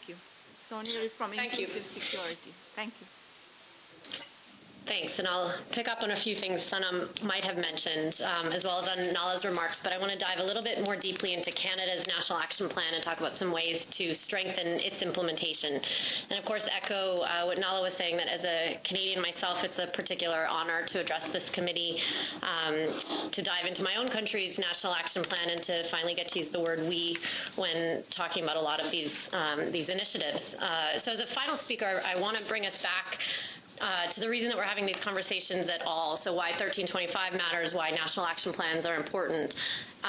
Thank you. Sonia is from Inclusive Security. Thank you. Thanks, and I'll pick up on a few things Sanam might have mentioned, as well as on Nala's remarks, but I want to dive a little bit more deeply into Canada's National Action Plan and talk about some ways to strengthen its implementation. And of course, echo what Nala was saying, that as a Canadian myself, it's a particular honor to address this committee, to dive into my own country's National Action Plan, and to finally get to use the word we when talking about a lot of these initiatives. So as a final speaker, I want to bring us back to the reason that we're having these conversations at all. So why 1325 matters, why national action plans are important,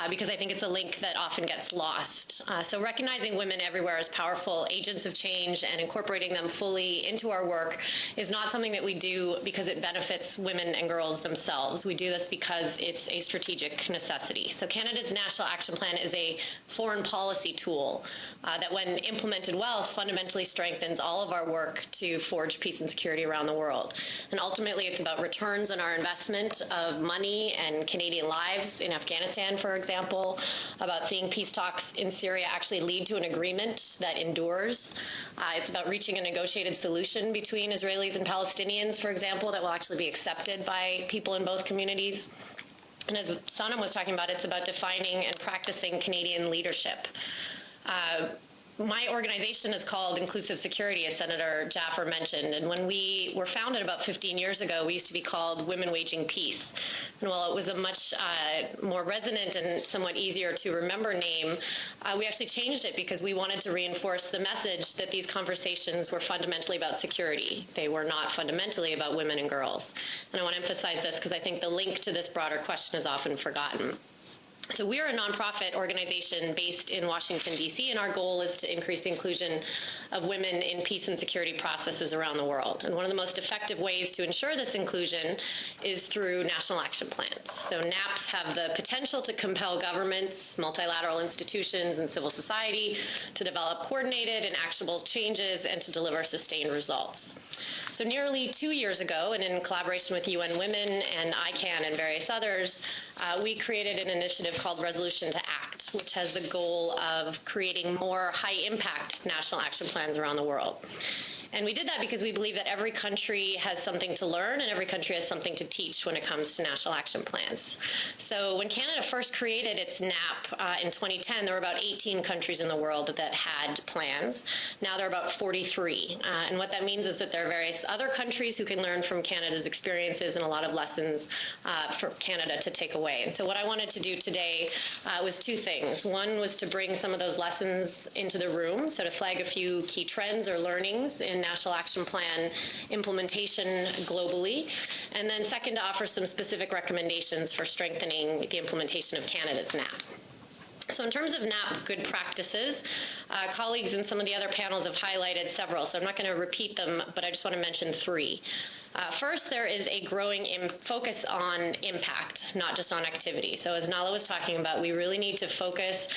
because I think it's a link that often gets lost. So recognizing women everywhere as powerful agents of change and incorporating them fully into our work is not something that we do because it benefits women and girls themselves. We do this because it's a strategic necessity. So Canada's National Action Plan is a foreign policy tool that, when implemented well, fundamentally strengthens all of our work to forge peace and security around the world. And ultimately, it's about returns on our investment of money and Canadian lives in Afghanistan, for example, about seeing peace talks in Syria actually lead to an agreement that endures. It's about reaching a negotiated solution between Israelis and Palestinians, for example, that will actually be accepted by people in both communities. And as Sanam was talking about, it's about defining and practicing Canadian leadership. My organization is called Inclusive Security, as Senator Jaffer mentioned, and when we were founded about 15 years ago, we used to be called Women Waging Peace. And while it was a much more resonant and somewhat easier to remember name, we actually changed it because we wanted to reinforce the message that these conversations were fundamentally about security. They were not fundamentally about women and girls. And I want to emphasize this because I think the link to this broader question is often forgotten. So we are a nonprofit organization based in Washington, D.C., and our goal is to increase the inclusion of women in peace and security processes around the world. And one of the most effective ways to ensure this inclusion is through national action plans. So NAPs have the potential to compel governments, multilateral institutions, and civil society to develop coordinated and actionable changes and to deliver sustained results. So nearly 2 years ago, and in collaboration with UN Women and ICANN and various others, we created an initiative called Resolution to Act, which has the goal of creating more high-impact national action plans around the world. And we did that because we believe that every country has something to learn and every country has something to teach when it comes to national action plans. So when Canada first created its NAP in 2010, there were about 18 countries in the world that had plans. Now there are about 43. And what that means is that there are various other countries who can learn from Canada's experiences and a lot of lessons for Canada to take away. And so what I wanted to do today was two things. One was to bring some of those lessons into the room, so to flag a few key trends or learnings in National Action Plan implementation globally, and then second, to offer some specific recommendations for strengthening the implementation of Canada's NAP. So in terms of NAP good practices, colleagues in some of the other panels have highlighted several, so I'm not going to repeat them, but I just want to mention three. First, there is a growing focus on impact, not just on activity. So as Nala was talking about, we really need to focus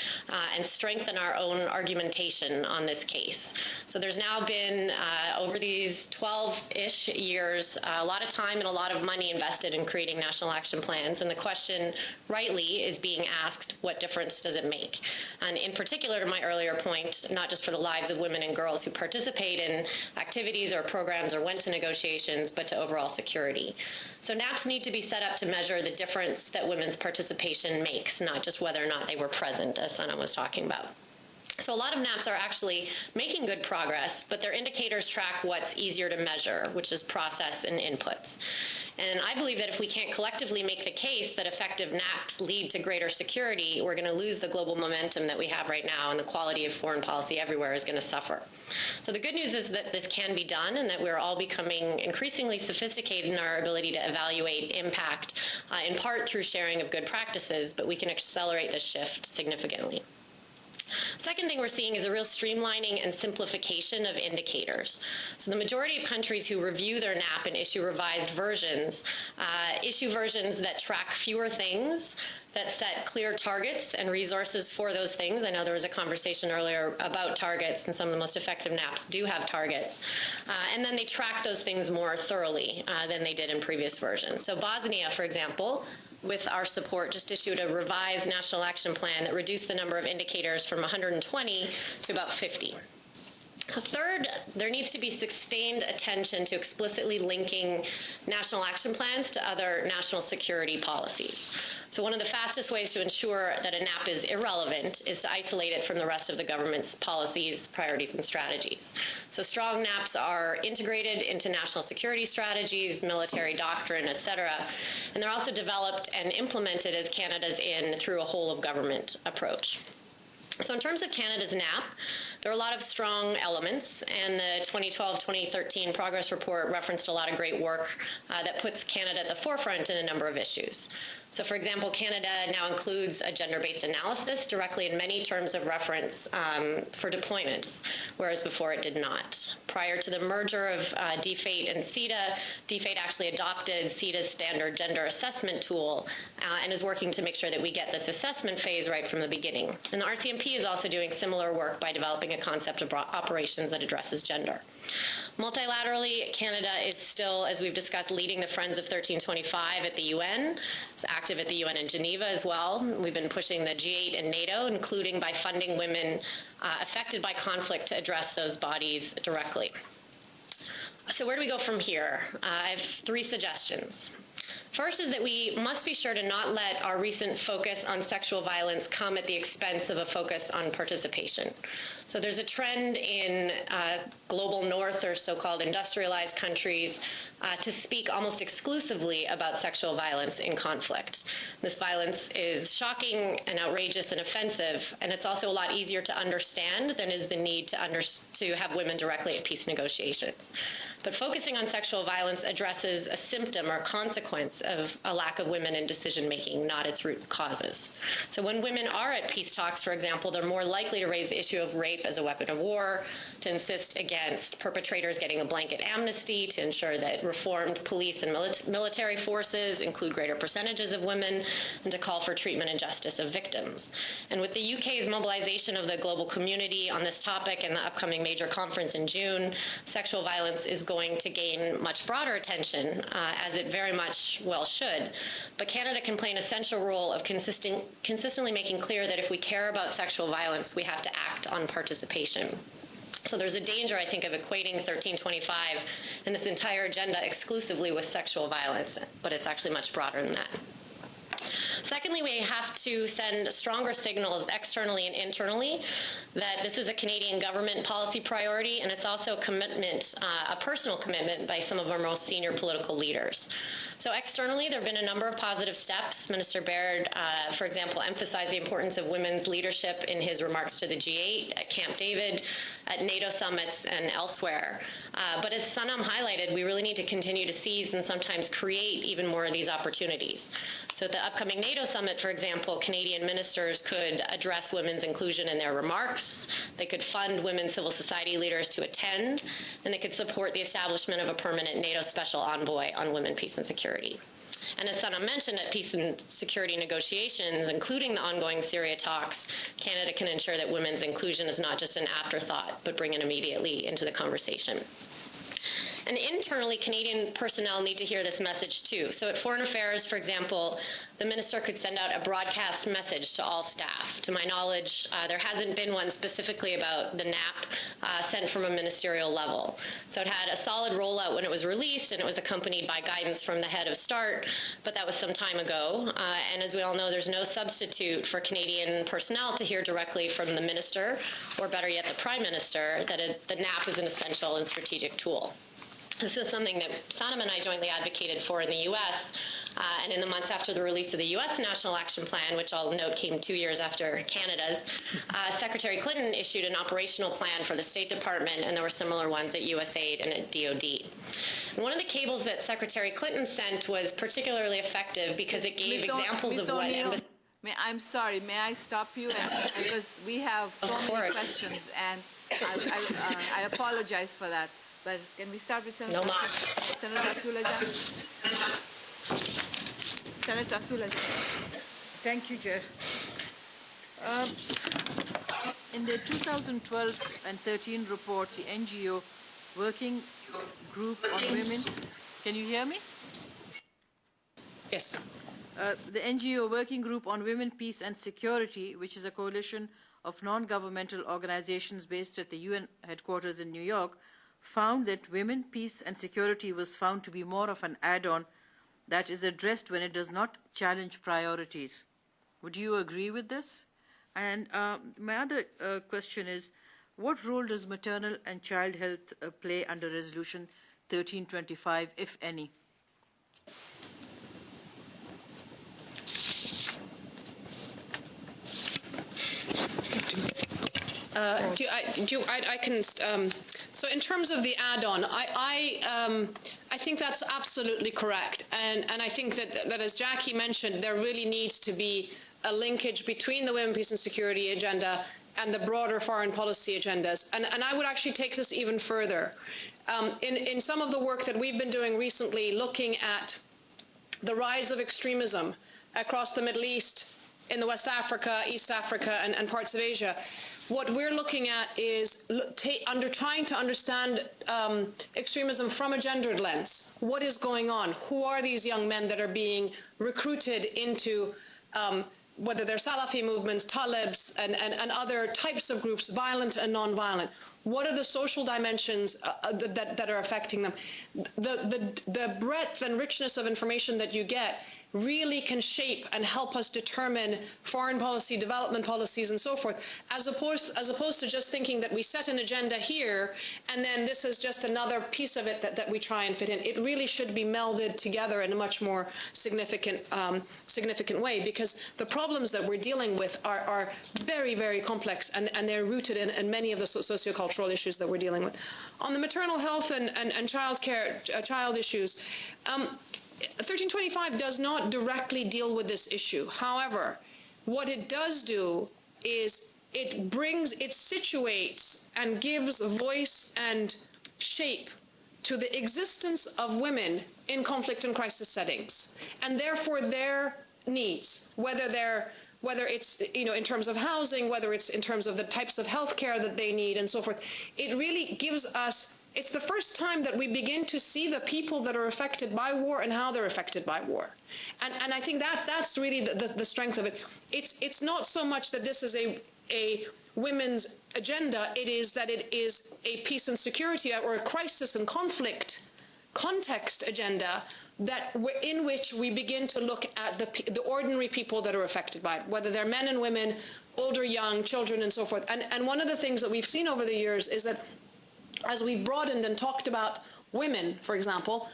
and strengthen our own argumentation on this case. So there's now been, over these 12-ish years, a lot of time and a lot of money invested in creating national action plans. And the question, rightly, is being asked, what difference does it make? And in particular, to my earlier point, not just for the lives of women and girls who participate in activities or programs or went to negotiations, but to overall security. So NAPs need to be set up to measure the difference that women's participation makes, not just whether or not they were present, as Sana was talking about. So a lot of NAPs are actually making good progress, but their indicators track what's easier to measure, which is process and inputs. And I believe that if we can't collectively make the case that effective NAPs lead to greater security, we're going to lose the global momentum that we have right now, and the quality of foreign policy everywhere is going to suffer. So the good news is that this can be done, and that we're all becoming increasingly sophisticated in our ability to evaluate impact, in part through sharing of good practices, but we can accelerate this shift significantly. Second thing we're seeing is a real streamlining and simplification of indicators. So the majority of countries who review their NAP and issue revised versions, issue versions that track fewer things, that set clear targets and resources for those things. I know there was a conversation earlier about targets, and some of the most effective NAPs do have targets. And then they track those things more thoroughly than they did in previous versions. So Bosnia, for example, with our support, just issued a revised national action plan that reduced the number of indicators from 120 to about 50. Third, there needs to be sustained attention to explicitly linking national action plans to other national security policies. So one of the fastest ways to ensure that a NAP is irrelevant is to isolate it from the rest of the government's policies, priorities, and strategies. So strong NAPs are integrated into national security strategies, military doctrine, et cetera, and they're also developed and implemented as Canada's in through a whole-of-government approach. So in terms of Canada's NAP, there are a lot of strong elements, and the 2012-2013 progress report referenced a lot of great work that puts Canada at the forefront in a number of issues. So for example, Canada now includes a gender-based analysis directly in many terms of reference for deployments, whereas before it did not. Prior to the merger of DFATE and CETA, DFATE actually adopted CETA's standard gender assessment tool and is working to make sure that we get this assessment phase right from the beginning. And the RCMP is also doing similar work by developing a concept of operations that addresses gender. Multilaterally, Canada is still, as we've discussed, leading the Friends of 1325 at the UN. It's active at the UN in Geneva as well. We've been pushing the G8 and NATO, including by funding women affected by conflict to address those bodies directly. So where do we go from here? I have 3 suggestions. First is that we must be sure to not let our recent focus on sexual violence come at the expense of a focus on participation. So there's a trend in global north or so-called industrialized countries to speak almost exclusively about sexual violence in conflict. This violence is shocking and outrageous and offensive, and it's also a lot easier to understand than is the need to have women directly at peace negotiations. But focusing on sexual violence addresses a symptom or consequence of a lack of women in decision-making, not its root causes. So when women are at peace talks, for example, they're more likely to raise the issue of rape as a weapon of war, to insist against perpetrators getting a blanket amnesty, to ensure that reformed police and military forces include greater percentages of women, and to call for treatment and justice of victims. And with the UK's mobilization of the global community on this topic and the upcoming major conference in June, sexual violence is going to gain much broader attention, as it very much well should. But Canada can play an essential role of consistently making clear that if we care about sexual violence, we have to act on participation. So there's a danger, I think, of equating 1325 and this entire agenda exclusively with sexual violence, but it's actually much broader than that. Secondly, we have to send stronger signals externally and internally that this is a Canadian government policy priority, and it's also a commitment, a personal commitment by some of our most senior political leaders. So externally, there have been a number of positive steps. Minister Baird, for example, emphasized the importance of women's leadership in his remarks to the G8 at Camp David, at NATO summits, and elsewhere. But as Sanam highlighted, we really need to continue to seize and sometimes create even more of these opportunities. So at the upcoming NATO summit, for example, Canadian ministers could address women's inclusion in their remarks, they could fund women civil society leaders to attend, and they could support the establishment of a permanent NATO special envoy on women, peace, and security. And as Sanam mentioned, at peace and security negotiations, including the ongoing Syria talks, Canada can ensure that women's inclusion is not just an afterthought, but bring it immediately into the conversation. And internally, Canadian personnel need to hear this message too. So at Foreign Affairs, for example, the minister could send out a broadcast message to all staff. To my knowledge, there hasn't been one specifically about the NAP sent from a ministerial level. So it had a solid rollout when it was released, and it was accompanied by guidance from the head of START, but that was some time ago. And as we all know, there's no substitute for Canadian personnel to hear directly from the minister, or better yet, the Prime Minister, that the NAP is an essential and strategic tool. This is something that Sanam and I jointly advocated for in the U.S., and in the months after the release of the U.S. National Action Plan, which I'll note came 2 years after Canada's, Secretary Clinton issued an operational plan for the State Department, and there were similar ones at USAID and at DOD. And one of the cables that Secretary Clinton sent was particularly effective because it gave examples of what... I'm sorry, may I stop you? Because we have so many questions, and I apologize for that. But can we start with Senator Abdullah? Senator Abdullah. Thank you, Chair. In the 2012 and 13 report, the NGO Working Group on Women, can you hear me? Yes. The NGO Working Group on Women, Peace and Security, which is a coalition of non-governmental organizations based at the UN headquarters in New York found that women, peace, and security was found to be more of an add-on that is addressed when it does not challenge priorities. Would you agree with this? And my other question is, what role does maternal and child health play under Resolution 1325, if any? I can. So in terms of the add-on, I think that's absolutely correct, and I think that as Jackie mentioned, there really needs to be a linkage between the Women, Peace and Security agenda and the broader foreign policy agendas. And I would actually take this even further. In some of the work that we've been doing recently, looking at the rise of extremism across the Middle East, in the West Africa, East Africa, and parts of Asia, what we're looking at is trying to understand extremism from a gendered lens. What is going on? Who are these young men that are being recruited into whether they're Salafi movements, Talibs, and other types of groups, violent and non-violent? What are the social dimensions that are affecting them? The breadth and richness of information that you get really can shape and help us determine foreign policy, development policies, and so forth, as opposed to just thinking that we set an agenda here and then this is just another piece of it that we try and fit in. It really should be melded together in a much more significant way, because the problems that we're dealing with are very, very complex, and they're rooted in many of the sociocultural issues that we're dealing with. On the maternal health and child issues, 1325 does not directly deal with this issue. However, what it does do is it situates and gives voice and shape to the existence of women in conflict and crisis settings, and therefore their needs, whether it's in terms of housing, whether it's in terms of the types of health care that they need, and so forth. It really gives us. It's the first time that we begin to see the people that are affected by war and how they're affected by war. And I think that's really the strength of it. It's not so much that this is a women's agenda, it is that it is a peace and security or a crisis and conflict context agenda in which we begin to look at the ordinary people that are affected by it, whether they're men and women, older, young, children, and so forth. And one of the things that we've seen over the years is that as we've broadened and talked about women, for example,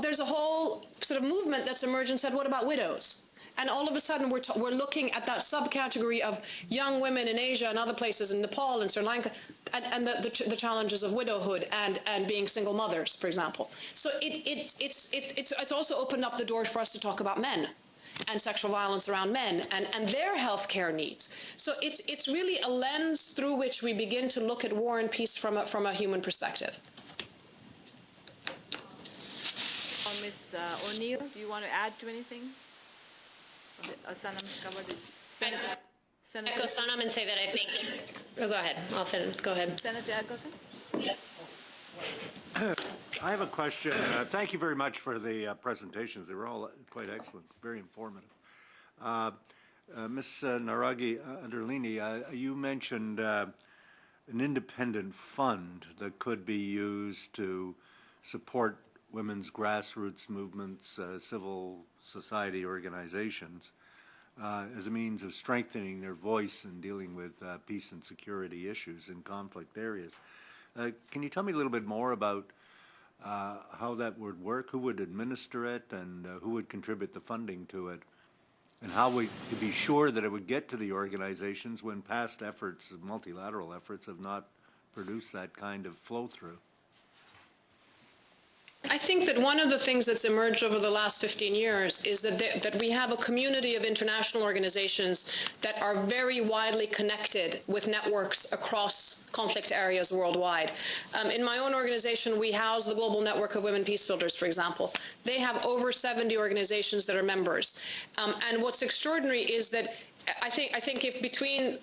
there's a whole sort of movement that's emerged and said, what about widows? And all of a sudden, we're looking at that subcategory of young women in Asia and other places, in Nepal and Sri Lanka, and the challenges of widowhood and being single mothers, for example. So it's also opened up the door for us to talk about men and sexual violence around men and their healthcare needs. So it's really a lens through which we begin to look at war and peace from a human perspective. Ms. O'Neill, do you want to add to anything? Sanam's covered it. Senator. Echo Sanam and say that I think. Oh, go ahead. Go ahead. Senator Eggleton? I have a question. Thank you very much for the presentations. They were all quite excellent, very informative. Ms. Naragi Underlini, you mentioned an independent fund that could be used to support women's grassroots movements, civil society organizations, as a means of strengthening their voice in dealing with peace and security issues in conflict areas. Can you tell me a little bit more about how that would work, who would administer it, and who would contribute the funding to it, and how we could be sure that it would get to the organizations when past efforts, multilateral efforts, have not produced that kind of flow-through? I think that one of the things that's emerged over the last 15 years is that we have a community of international organizations that are very widely connected with networks across conflict areas worldwide. In my own organization, we house the Global Network of Women Peace Builders, for example. They have over 70 organizations that are members. And what's extraordinary is that I think if between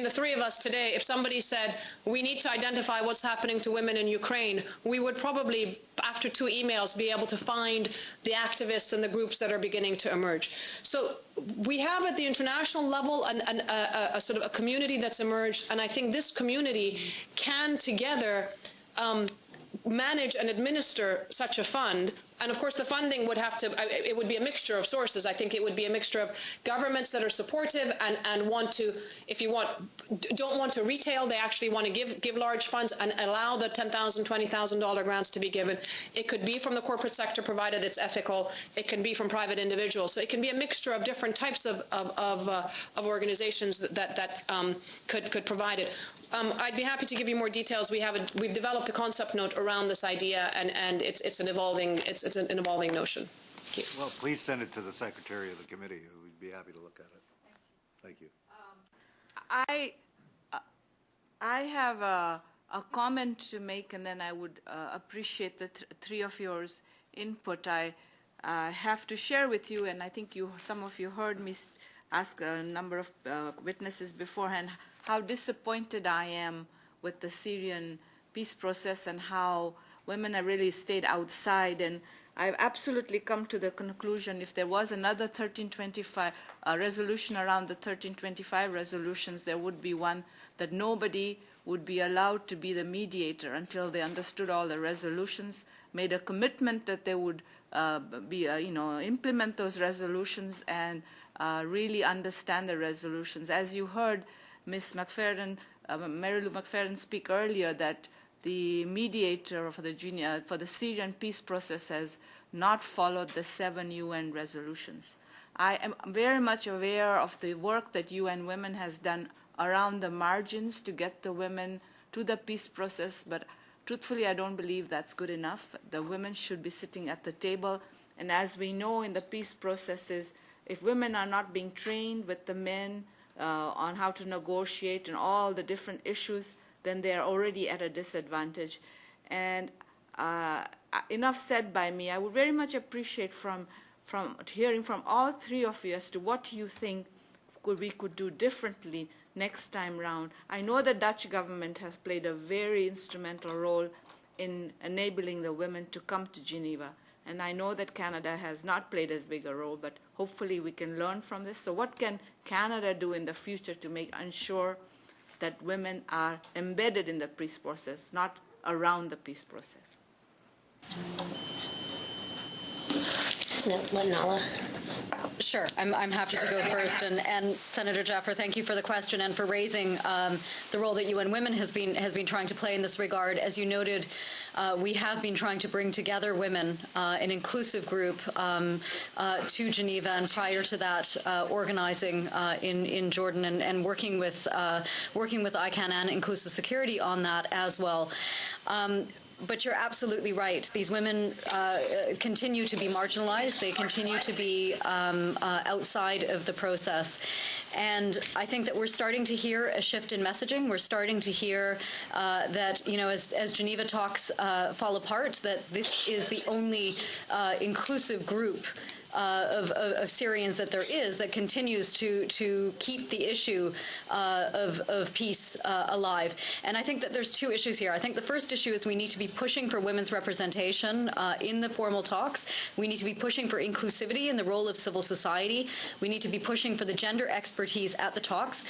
the three of us today, if somebody said we need to identify what's happening to women in Ukraine, we would probably, after 2 emails, be able to find the activists and the groups that are beginning to emerge. So we have at the international level a sort of a community that's emerged, and I think this community can together manage and administer such a fund. And of course, the funding would have to, it would be a mixture of sources. I think it would be a mixture of governments that are supportive and want to, if you want, don't want to retail, they actually want to give large funds and allow the $10,000, $20,000 grants to be given. It could be from the corporate sector, provided it's ethical. It can be from private individuals. So it can be a mixture of different types of organizations that could provide it. I'd be happy to give you more details. We've developed a concept note around this idea, and it's an evolving notion. Well, please send it to the secretary of the committee. We'd be happy to look at it. Thank you. I have a comment to make, and then I would appreciate the three of yours input. I have to share with you, and I think some of you heard me ask a number of witnesses beforehand, how disappointed I am with the Syrian peace process and how women have really stayed outside. And I've absolutely come to the conclusion, if there was another 1325 resolution around the 1325 resolutions, there would be one that nobody would be allowed to be the mediator until they understood all the resolutions, made a commitment that they would implement those resolutions and really understand the resolutions. As you heard Ms. McFerrin, Mary Lou McFerrin speak earlier, that the mediator for the Syrian peace process has not followed the 7 UN resolutions. I am very much aware of the work that UN Women has done around the margins to get the women to the peace process, but truthfully, I don't believe that's good enough. The women should be sitting at the table, and as we know in the peace processes, if women are not being trained with the men on how to negotiate and all the different issues, then they are already at a disadvantage. And enough said by me. I would very much appreciate from hearing from all three of you as to what you think we could do differently next time round. I know the Dutch government has played a very instrumental role in enabling the women to come to Geneva. And I know that Canada has not played as big a role, but hopefully we can learn from this. So what can Canada do in the future to ensure that women are embedded in the peace process, not around the peace process? Nala. Sure, I'm happy to go first. And Senator Jaffer, thank you for the question and for raising the role that UN Women has been trying to play in this regard. As you noted, we have been trying to bring together women, an inclusive group, to Geneva, and prior to that, organizing in Jordan and working with ICANN and Inclusive Security on that as well. But you're absolutely right. These women continue to be marginalized. They continue to be outside of the process. And I think that we're starting to hear a shift in messaging. We're starting to hear that, as Geneva talks fall apart, that this is the only inclusive group of Syrians that there is that continues to keep the issue of peace alive. And I think that there's 2 issues here. I think the first issue is we need to be pushing for women's representation in the formal talks. We need to be pushing for inclusivity in the role of civil society. We need to be pushing for the gender expertise at the talks.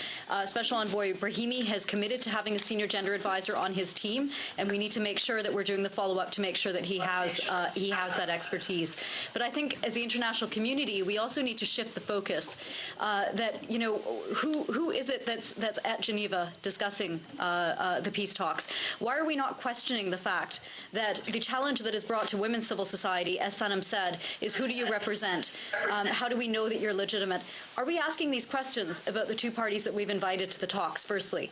Special Envoy Brahimi has committed to having a senior gender advisor on his team, and we need to make sure that we're doing the follow-up to make sure that he has that expertise. But I think as the international community, we also need to shift the focus. Who is it that's at Geneva discussing the peace talks? Why are we not questioning the fact that the challenge that is brought to women's civil society, as Sanam said, is who do you represent? How do we know that you're legitimate? Are we asking these questions about the 2 parties that we've invited to the talks? Firstly,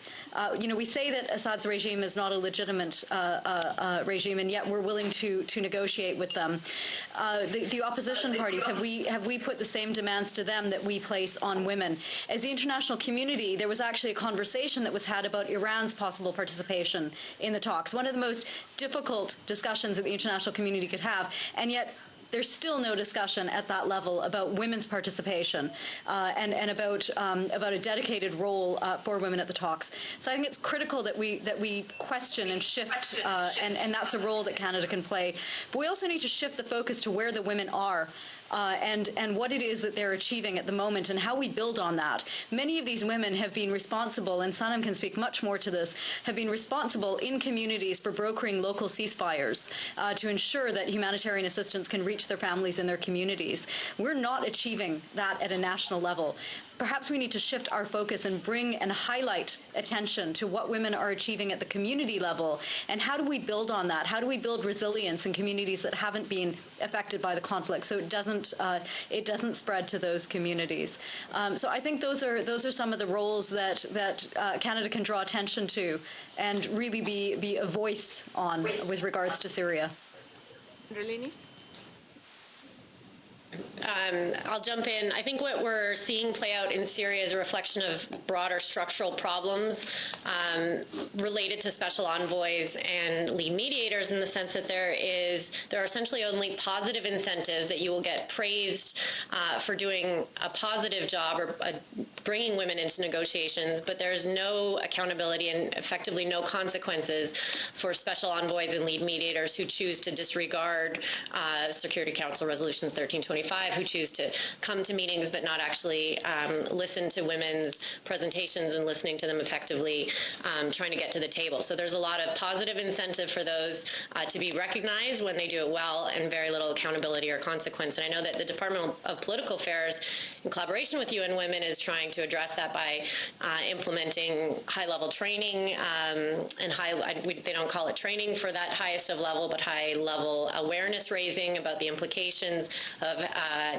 we say that Assad's regime is not a legitimate regime, and yet we're willing to negotiate with them. The opposition parties, have we put the same demands to them that we place on women? As the international community, there was actually a conversation that was had about Iran's possible participation in the talks. One of the most difficult discussions that the international community could have, and yet there's still no discussion at that level about women's participation and about a dedicated role for women at the talks. So I think it's critical that we question and shift, and that's a role that Canada can play. But we also need to shift the focus to where the women are. And what it is that they're achieving at the moment and how we build on that. Many of these women have been responsible, and Sanam can speak much more to this, have been responsible in communities for brokering local ceasefires to ensure that humanitarian assistance can reach their families in their communities. We're not achieving that at a national level. Perhaps we need to shift our focus and bring and highlight attention to what women are achieving at the community level, and how do we build on that? How do we build resilience in communities that haven't been affected by the conflict, so it doesn't spread to those communities? So I think those are some of the roles that Canada can draw attention to and really be a voice on with regards to Syria. Relini? I'll jump in. I think what we're seeing play out in Syria is a reflection of broader structural problems related to special envoys and lead mediators, in the sense that there are essentially only positive incentives, that you will get praised for doing a positive job or bringing women into negotiations, but there's no accountability and effectively no consequences for special envoys and lead mediators who choose to disregard Security Council resolutions 1325, who choose to come to meetings but not actually listen to women's presentations and listening to them effectively, trying to get to the table. So there's a lot of positive incentive for those to be recognized when they do it well, and very little accountability or consequence. And I know that the Department of Political Affairs, in collaboration with UN Women, is trying to address that by implementing high-level training and they don't call it training for that highest of level, but high-level awareness raising about the implications of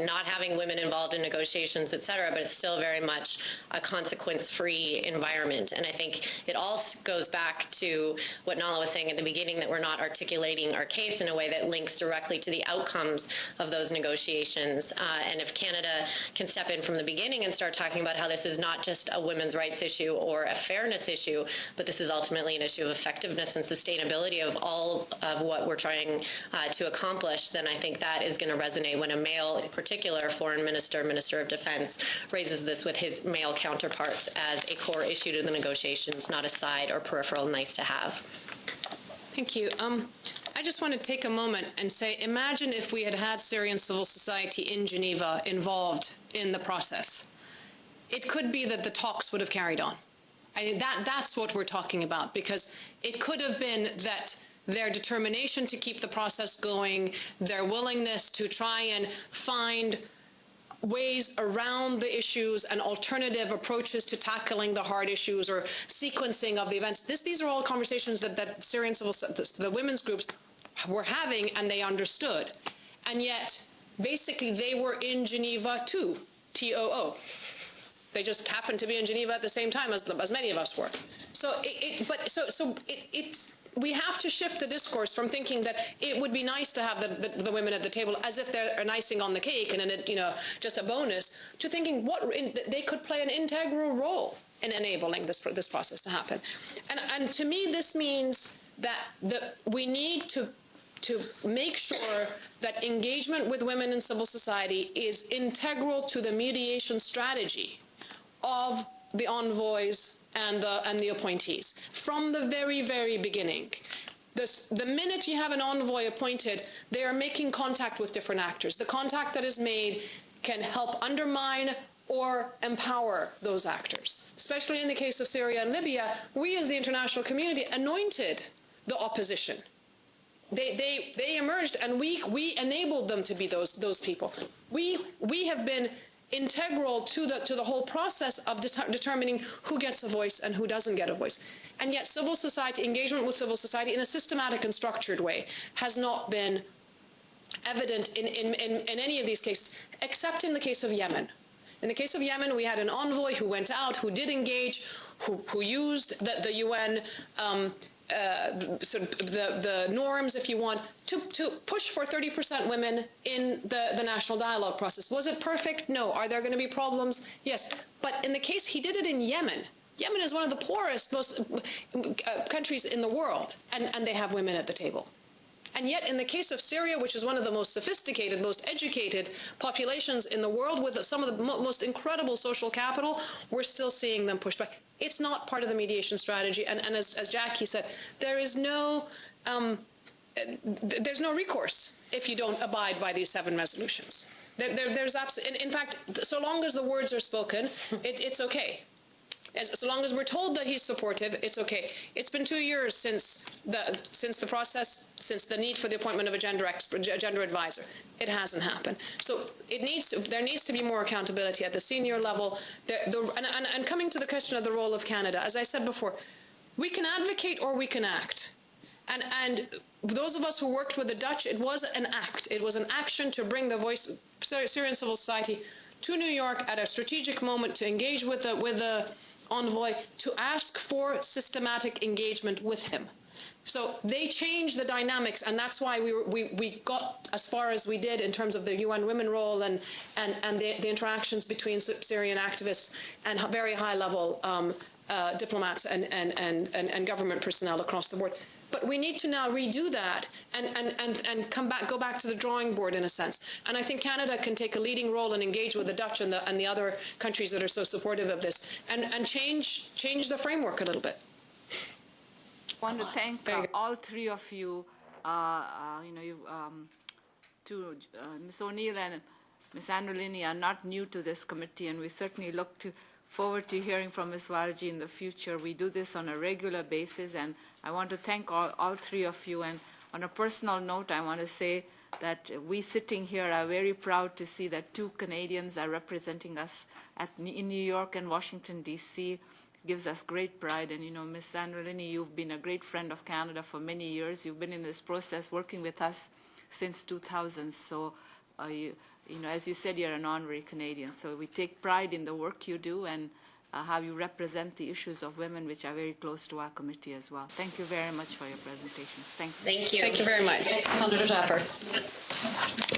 not having women involved in negotiations, et cetera, but it's still very much a consequence-free environment. And I think it all goes back to what Nala was saying at the beginning, that we're not articulating our case in a way that links directly to the outcomes of those negotiations. And if Canada can step in from the beginning and start talking about how this is not just a women's rights issue or a fairness issue, but this is ultimately an issue of effectiveness and sustainability of all of what we're trying to accomplish, then I think that is going to resonate when a male, in particular, foreign minister, Minister of Defense, raises this with his male counterparts as a core issue to the negotiations, not a side or peripheral nice to have. Thank you. I just want to take a moment and say, imagine if we had had Syrian civil society in Geneva involved in the process. It could be that the talks would have carried on. That's what we're talking about, because it could have been that their determination to keep the process going, their willingness to try and find ways around the issues and alternative approaches to tackling the hard issues or sequencing of the events. These are all conversations that Syrian the women's groups were having, and they understood. And yet, basically, they were in Geneva too, TOO. They just happened to be in Geneva at the same time as many of us were. So we have to shift the discourse from thinking that it would be nice to have the women at the table as if they're an icing on the cake and just a bonus, to thinking they could play an integral role in enabling this process to happen. And to me, this means that we need to make sure that engagement with women in civil society is integral to the mediation strategy of the envoys and the appointees from the very, very beginning. The minute you have an envoy appointed, they are making contact with different actors. The contact that is made can help undermine or empower those actors. Especially in the case of Syria and Libya, we as the international community anointed the opposition. They emerged, and we enabled them to be those people. We have been integral to the whole process of determining who gets a voice and who doesn't get a voice. And yet civil society, engagement with civil society in a systematic and structured way has not been evident in any of these cases, except in the case of Yemen. In the case of Yemen, we had an envoy who went out, who did engage, who used the UN the norms, if you want, to push for 30% women in the national dialogue process. Was it perfect? No. Are there going to be problems? Yes. But in the case, he did it in Yemen. Yemen is one of the poorest, most countries in the world, and they have women at the table. And yet, in the case of Syria, which is one of the most sophisticated, most educated populations in the world, with some of the most incredible social capital, we're still seeing them push back. It's not part of the mediation strategy. And as Jackie said, there is there's no recourse if you don't abide by these 7 resolutions. There's in fact, so long as the words are spoken, it's okay. So long as we're told that he's supportive, it's okay. It's been 2 years since the process, since the need for the appointment of a gender advisor. It hasn't happened. So there needs to be more accountability at the senior level. And coming to the question of the role of Canada, as I said before, we can advocate or we can act. And those of us who worked with the Dutch, it was an act. It was an action to bring the voice of Syrian civil society to New York at a strategic moment, to engage with the envoy, to ask for systematic engagement with him. So they changed the dynamics, and that's why we got as far as we did in terms of the UN Women role and the interactions between Syrian activists and very high-level diplomats and government personnel across the board. But we need to now redo that and go back to the drawing board in a sense. And I think Canada can take a leading role and engage with the Dutch and the other countries that are so supportive of this and change the framework a little bit. I want to thank all 3 of you. Ms. O'Neill and Ms. Androlini are not new to this committee, and we certainly look forward to hearing from Ms. Walji in the future. We do this on a regular basis, and I want to thank all 3 of you. And on a personal note, I want to say that we sitting here are very proud to see that 2 Canadians are representing us in New York and Washington, D.C. gives us great pride. And, Ms. Androlini, you've been a great friend of Canada for many years. You've been in this process working with us since 2000. So, as you said, you're an honorary Canadian. So we take pride in the work you do and how you represent the issues of women, which are very close to our committee as well. Thank you very much for your presentations. Thanks. Thank you. Thank you very much. Senator Jaffer.